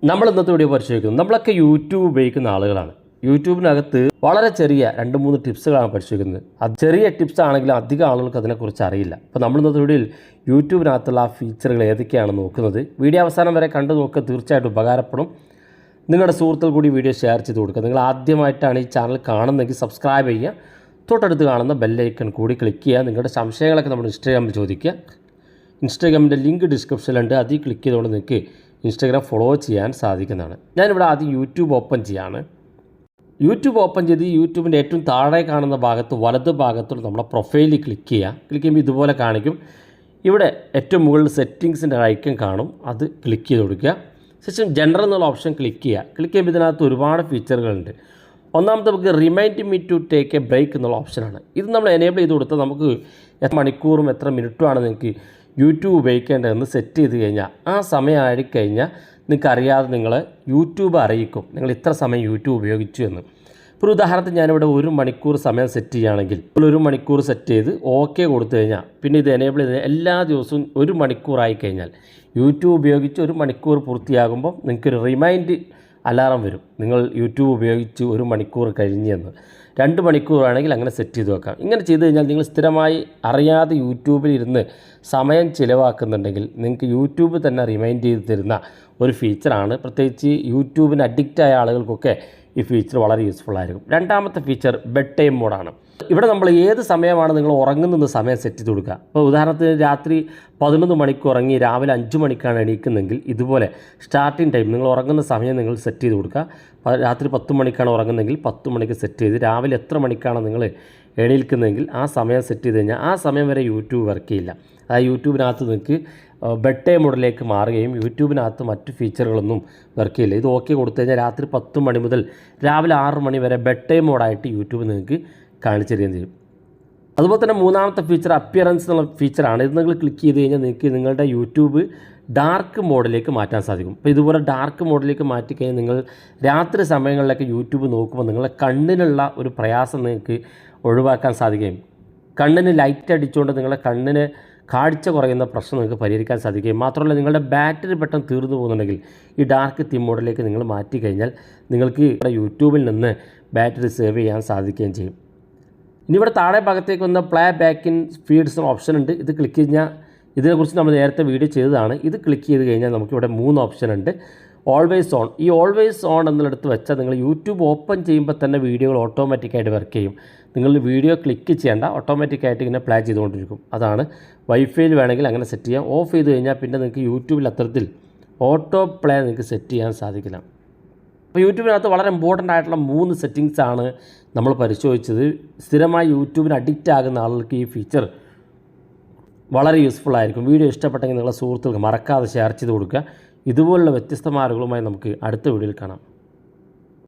നമ്മൾ ഇന്നത്തെ വീഡിയോ പരിശോധിക്കുന്നത് നമ്മളൊക്കെ യൂട്യൂബ് ഉപയോഗിക്കുന്ന ആളുകളാണ്. യൂട്യൂബിനകത്ത് വളരെ ചെറിയ 2-3 ടിപ്സുകളാണ് പരിശോധിക്കുന്നത്. അത് ചെറിയ ടിപ്സ് ആണെങ്കിലും അധികം ആളുകൾക്ക് അതിനെക്കുറിച്ച് അറിയില്ല. അപ്പോൾ നമ്മൾ ഇന്നത്തെ വീഡിയോയിൽ യൂട്യൂബിനകത്തുള്ള ആ ഫീച്ചറുകൾ ഏതൊക്കെയാണ് നോക്കുന്നത്. വീഡിയോ അവസാനം വരെ കണ്ടു നോക്കുക, തീർച്ചയായിട്ടും ഉപകാരപ്പെടും. നിങ്ങളുടെ സുഹൃത്തുക്കൾ കൂടി വീഡിയോ ഷെയർ ചെയ്ത് കൊടുക്കുക. നിങ്ങൾ ആദ്യമായിട്ടാണ് ഈ ചാനൽ കാണുന്നതെങ്കിൽ സബ്സ്ക്രൈബ് ചെയ്യുക, തൊട്ടടുത്ത് കാണുന്ന ബെല്ലൈക്കൺ കൂടി ക്ലിക്ക് ചെയ്യുക. നിങ്ങളുടെ സംശയങ്ങളൊക്കെ നമ്മുടെ ഇൻസ്റ്റാഗ്രാമിൽ ചോദിക്കുക. ഇൻസ്റ്റാഗ്രാമിൻ്റെ ലിങ്ക് ഡിസ്ക്രിപ്ഷനിലുണ്ട്, അതിൽ ക്ലിക്ക് ചെയ്തുകൊണ്ട് നിങ്ങൾക്ക് ഇൻസ്റ്റാഗ്രാം ഫോളോ ചെയ്യാൻ സാധിക്കുന്നതാണ്. ഞാനിവിടെ ആദ്യം യൂട്യൂബ് ഓപ്പൺ ചെയ്യാണ്. യൂട്യൂബ് ഓപ്പൺ ചെയ്ത് യൂട്യൂബിൻ്റെ ഏറ്റവും താഴെ കാണുന്ന ഭാഗത്ത് വലത് ഭാഗത്തോട് നമ്മുടെ പ്രൊഫൈലിൽ ക്ലിക്ക് ചെയ്യുക. ക്ലിക്ക് ചെയ്യുമ്പോൾ ഇതുപോലെ കാണിക്കും. ഇവിടെ ഏറ്റവും മുകളിൽ സെറ്റിങ്സിൻ്റെ ഐക്കൺ കാണും, അത് ക്ലിക്ക് ചെയ്ത് കൊടുക്കുക. ശേഷം ജനറൽ എന്നുള്ള ഓപ്ഷൻ ക്ലിക്ക് ചെയ്യുക. ക്ലിക്ക് ചെയ്യുമ്പോൾ ഇതിനകത്ത് ഒരുപാട് ഫീച്ചറുകളുണ്ട്. ഒന്നാമത്തെ നമുക്ക് remind me to take a break എന്നുള്ള ഓപ്ഷനാണ്. ഇത് നമ്മൾ എനേബിൾ ചെയ്ത് കൊടുത്താൽ നമുക്ക് എത്ര മണിക്കൂറും എത്ര മിനിറ്റുമാണ് നിങ്ങൾക്ക് യൂട്യൂബ് ഉപയോഗിക്കേണ്ടതെന്ന് സെറ്റ് ചെയ്ത് കഴിഞ്ഞാൽ ആ സമയം ആയിക്കഴിഞ്ഞാൽ നിങ്ങൾക്ക് അറിയാതെ നിങ്ങൾ യൂട്യൂബ് അറിയിക്കും നിങ്ങൾ ഇത്ര സമയം യൂട്യൂബ് ഉപയോഗിച്ചു എന്ന്. ഇപ്പോൾ ഉദാഹരണത്തിന് ഞാനിവിടെ 1 മണിക്കൂർ സമയം സെറ്റ് ചെയ്യുകയാണെങ്കിൽ 1 മണിക്കൂർ സെറ്റ് ചെയ്ത് ഓക്കെ കൊടുത്തു കഴിഞ്ഞാൽ പിന്നെ ഇത് എനേബിൾ ചെയ്ത് എല്ലാ ദിവസവും 1 മണിക്കൂറായി കഴിഞ്ഞാൽ യൂട്യൂബ് ഉപയോഗിച്ച് 1 മണിക്കൂർ പൂർത്തിയാകുമ്പോൾ നിങ്ങൾക്കൊരു റിമൈൻഡ് അലാറം വരും, നിങ്ങൾ യൂട്യൂബ് ഉപയോഗിച്ച് 1 മണിക്കൂർ കഴിഞ്ഞെന്ന്. 2 മണിക്കൂറാണെങ്കിൽ അങ്ങനെ സെറ്റ് ചെയ്ത് വെക്കാം. ഇങ്ങനെ ചെയ്ത് കഴിഞ്ഞാൽ നിങ്ങൾ സ്ഥിരമായി അറിയാതെ യൂട്യൂബിൽ ഇരുന്ന് സമയം ചിലവാക്കുന്നുണ്ടെങ്കിൽ നിങ്ങൾക്ക് യൂട്യൂബ് തന്നെ റിമൈൻഡ് ചെയ്ത് തരുന്ന ഒരു ഫീച്ചറാണ്. പ്രത്യേകിച്ച് യൂട്യൂബിന് അഡിക്റ്റായ ആളുകൾക്കൊക്കെ ഈ ഫീച്ചർ വളരെ യൂസ്ഫുൾ ആയിരിക്കും. രണ്ടാമത്തെ ഫീച്ചർ ബെഡ് ടൈം മോഡാണ്. ഇവിടെ നമ്മൾ ഏത് സമയമാണ് നിങ്ങൾ ഉറങ്ങുന്ന സമയം സെറ്റ് ചെയ്ത് കൊടുക്കുക. അപ്പോൾ ഉദാഹരണത്തിന് രാത്രി 11 മണിക്ക് ഉറങ്ങി രാവിലെ 5 മണിക്കാണ് എണീക്കുന്നതെങ്കിൽ ഇതുപോലെ സ്റ്റാർട്ടിംഗ് ടൈം നിങ്ങൾ ഉറങ്ങുന്ന സമയം നിങ്ങൾ സെറ്റ് ചെയ്ത് കൊടുക്കുക. രാത്രി 10 മണിക്കാണ് ഉറങ്ങുന്നതെങ്കിൽ 10 മണിക്ക് സെറ്റ് ചെയ്ത് രാവിലെ എത്ര മണിക്കാണ് നിങ്ങൾ എണീക്കുന്നതെങ്കിൽ ആ സമയം സെറ്റ് ചെയ്ത് കഴിഞ്ഞാൽ ആ സമയം വരെ യൂട്യൂബ് വർക്ക് ചെയ്യില്ല. അതായത് യൂട്യൂബിനകത്ത് നിങ്ങൾക്ക് ബെഡ് ടൈം മോഡിലേക്ക് മാറുകയും യൂട്യൂബിനകത്ത് മറ്റ് ഫീച്ചറുകളൊന്നും വർക്ക് ചെയ്യില്ല. ഇത് ഓക്കെ കൊടുത്തു കഴിഞ്ഞാൽ രാത്രി 10 മണി മുതൽ രാവിലെ 6 മണി വരെ ബെഡ് ടൈം മോഡായിട്ട് യൂട്യൂബ് നിങ്ങൾക്ക് കാണിച്ചു തരികയും ചെയ്യും. അതുപോലെ തന്നെ മൂന്നാമത്തെ ഫീച്ചർ അപ്പിയറൻസ് എന്നുള്ള ഫീച്ചറാണ്. ഇത് നിങ്ങൾ ക്ലിക്ക് ചെയ്ത് കഴിഞ്ഞാൽ നിങ്ങൾക്ക് നിങ്ങളുടെ യൂട്യൂബ് ഡാർക്ക് മോഡിലേക്ക് മാറ്റാൻ സാധിക്കും. അപ്പോൾ ഇതുപോലെ ഡാർക്ക് മോഡിലേക്ക് മാറ്റിക്കഴിഞ്ഞാൽ നിങ്ങൾ രാത്രി സമയങ്ങളിലൊക്കെ യൂട്യൂബ് നോക്കുമ്പോൾ നിങ്ങളുടെ കണ്ണിനുള്ള ഒരു പ്രയാസം നിങ്ങൾക്ക് ഒഴിവാക്കാൻ സാധിക്കുകയും കണ്ണിന് ലൈറ്റ് അടിച്ചുകൊണ്ട് നിങ്ങളുടെ കണ്ണിന് കാഴ്ച കുറയുന്ന പ്രശ്നം നിങ്ങൾക്ക് പരിഹരിക്കാൻ സാധിക്കുകയും മാത്രമല്ല നിങ്ങളുടെ ബാറ്ററി പെട്ടെന്ന് തീർന്നു പോകുന്നുണ്ടെങ്കിൽ ഈ ഡാർക്ക് തീം മോഡിലേക്ക് നിങ്ങൾ മാറ്റി കഴിഞ്ഞാൽ നിങ്ങൾക്ക് യൂട്യൂബിൽ നിന്ന് ബാറ്ററി സേവ് ചെയ്യാൻ സാധിക്കുകയും ചെയ്യും. ഇനി ഇവിടെ താഴെ ഭാഗത്തേക്ക് വന്ന play back in feeds option ഉണ്ട്. ഇത് ക്ലിക്ക് കഴിഞ്ഞാൽ ഇതിനെക്കുറിച്ച് നമ്മൾ നേരത്തെ വീഡിയോ ചെയ്തതാണ്. ഇത് ക്ലിക്ക് ചെയ്ത് കഴിഞ്ഞാൽ നമുക്കിവിടെ 3 ഓപ്ഷൻ ഉണ്ട്. ഓൾവേസ് ഓൺ, ഈ ഓൾവേസ് ഓൺ എന്നുള്ളടുത്ത് വെച്ചാൽ നിങ്ങൾ യൂട്യൂബ് ഓപ്പൺ ചെയ്യുമ്പോൾ തന്നെ വീഡിയോകൾ ഓട്ടോമാറ്റിക്കായിട്ട് വർക്ക് ചെയ്യും. നിങ്ങൾ വീഡിയോ ക്ലിക്ക് ചെയ്യേണ്ട, ഓട്ടോമാറ്റിക്കായിട്ട് ഇങ്ങനെ പ്ലേ ചെയ്തുകൊണ്ടിരിക്കും. അതാണ് വൈഫൈയിൽ വേണമെങ്കിൽ അങ്ങനെ സെറ്റ് ചെയ്യാം. ഓഫ് ചെയ്ത് കഴിഞ്ഞാൽ പിന്നെ നിങ്ങൾക്ക് യൂട്യൂബിൽ അത്തരത്തിൽ ഓട്ടോ പ്ലേ നിങ്ങൾക്ക് സെറ്റ് ചെയ്യാൻ സാധിക്കില്ല. അപ്പോൾ യൂട്യൂബിനകത്ത് വളരെ ഇമ്പോർട്ടൻ്റ് ആയിട്ടുള്ള 3 സെറ്റിങ്സാണ് നമ്മൾ പരിശോധിച്ചത്. സ്ഥിരമായി യൂട്യൂബിന് അഡിക്റ്റ് ആകുന്ന ആളുകൾക്ക് ഈ ഫീച്ചർ വളരെ യൂസ്ഫുൾ ആയിരിക്കും. വീഡിയോ ഇഷ്ടപ്പെട്ടെങ്കിൽ നിങ്ങളുടെ സുഹൃത്തുക്കൾക്ക് മറക്കാതെ ഷെയർ ചെയ്ത് കൊടുക്കുക. ഇതുപോലുള്ള വ്യത്യസ്തമായ അറിവുകളുമായി നമുക്ക് അടുത്ത വീഡിയോയിൽ കാണാം.